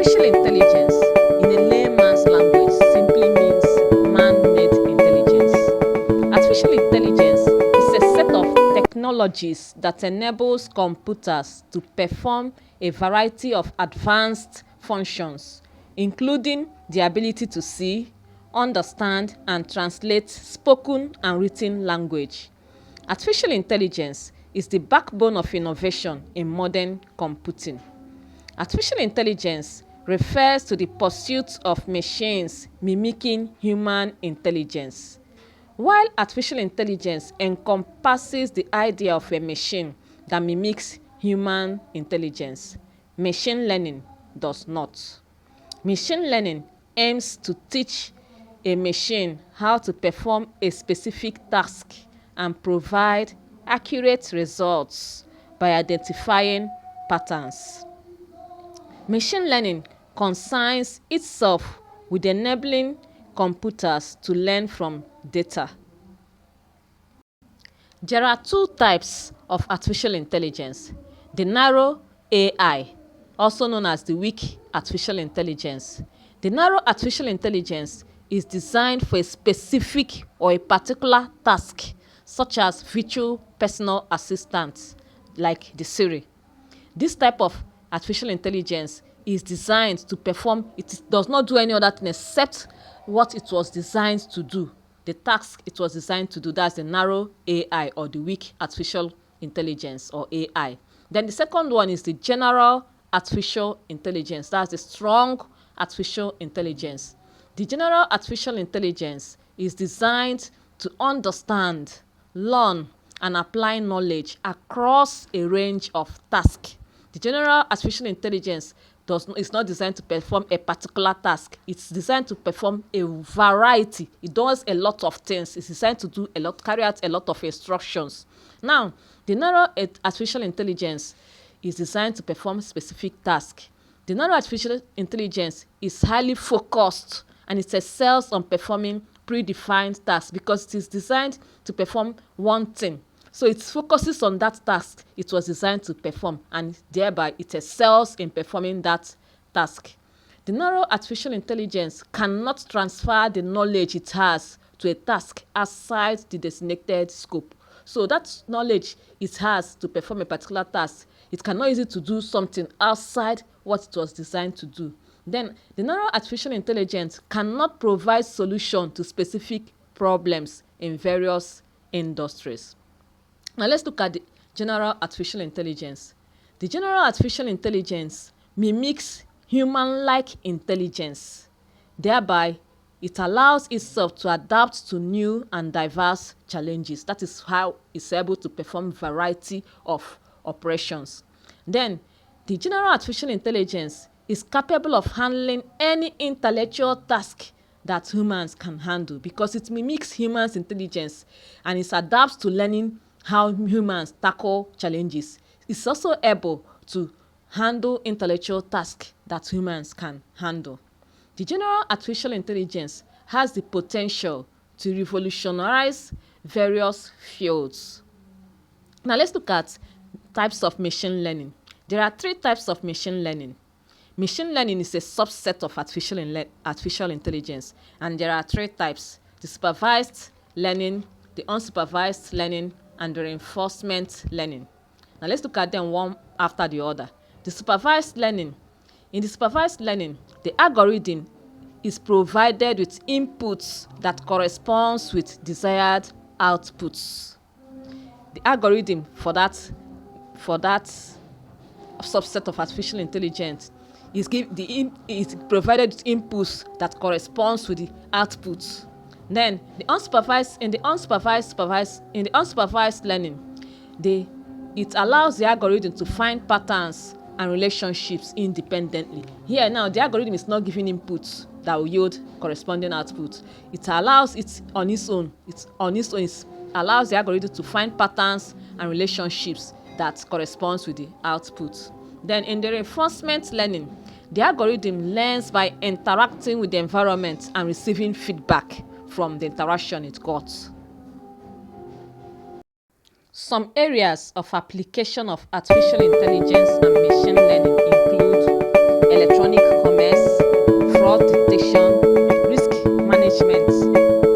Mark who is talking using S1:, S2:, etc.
S1: Artificial intelligence, in a layman's language, simply means man-made intelligence. Artificial intelligence is a set of technologies that enables computers to perform a variety of advanced functions, including the ability to see, understand, and translate spoken and written language. Artificial intelligence is the backbone of innovation in modern computing. Artificial intelligence refers to the pursuit of machines mimicking human intelligence. While artificial intelligence encompasses the idea of a machine that mimics human intelligence, machine learning does not. Machine learning aims to teach a machine how to perform a specific task and provide accurate results by identifying patterns. Machine learning concerns itself with enabling computers to learn from data. There are two types of artificial intelligence: the narrow AI, also known as the weak artificial intelligence. The narrow artificial intelligence is designed for a specific or a particular task, such as virtual personal assistants like the Siri. This type of artificial intelligence is designed to perform, it does not do any other thing except what it was designed to do. The task it was designed to do, that's the narrow AI or the weak artificial intelligence or AI. Then the second one is the general artificial intelligence, that's the strong artificial intelligence. The general artificial intelligence is designed to understand, learn, and apply knowledge across a range of tasks. The general artificial intelligence is not designed to perform a particular task. It's designed to perform a variety. It does a lot of things. It's designed to do a lot, carry out a lot of instructions. Now, the narrow artificial intelligence is designed to perform specific tasks. The narrow artificial intelligence is highly focused and it excels on performing predefined tasks because it is designed to perform one thing. So it focuses on that task it was designed to perform, and thereby it excels in performing that task. The narrow artificial intelligence cannot transfer the knowledge it has to a task outside the designated scope. So that knowledge it has to perform a particular task, it cannot use it to do something outside what it was designed to do. Then the narrow artificial intelligence cannot provide solution to specific problems in various industries. Now let's look at the general artificial intelligence. The general artificial intelligence mimics human-like intelligence. Thereby, it allows itself to adapt to new and diverse challenges. That is how it's able to perform variety of operations. Then, the general artificial intelligence is capable of handling any intellectual task that humans can handle because it mimics humans' intelligence and it adapts to learning how humans tackle challenges. It's also able to handle intellectual tasks that humans can handle. The general artificial intelligence has the potential to revolutionize various fields. Now let's look at types of machine learning. There are three types of machine learning. Machine learning is a subset of artificial intelligence, and there are three types: the supervised learning, the unsupervised learning, and the reinforcement learning. Now let's look at them one after the other. The supervised learning. In the supervised learning, the algorithm is provided with inputs that corresponds with desired outputs. The algorithm for that subset of artificial intelligence is provided with inputs that corresponds with the outputs. Then the unsupervised learning, it allows the algorithm to find patterns and relationships independently. Here now, the algorithm is not giving inputs that will yield corresponding outputs. It allows it on its own. It allows the algorithm to find patterns and relationships that corresponds with the output. Then in the reinforcement learning, the algorithm learns by interacting with the environment and receiving feedback from the interaction it got. Some areas of application of artificial intelligence and machine learning include electronic commerce, intelligence.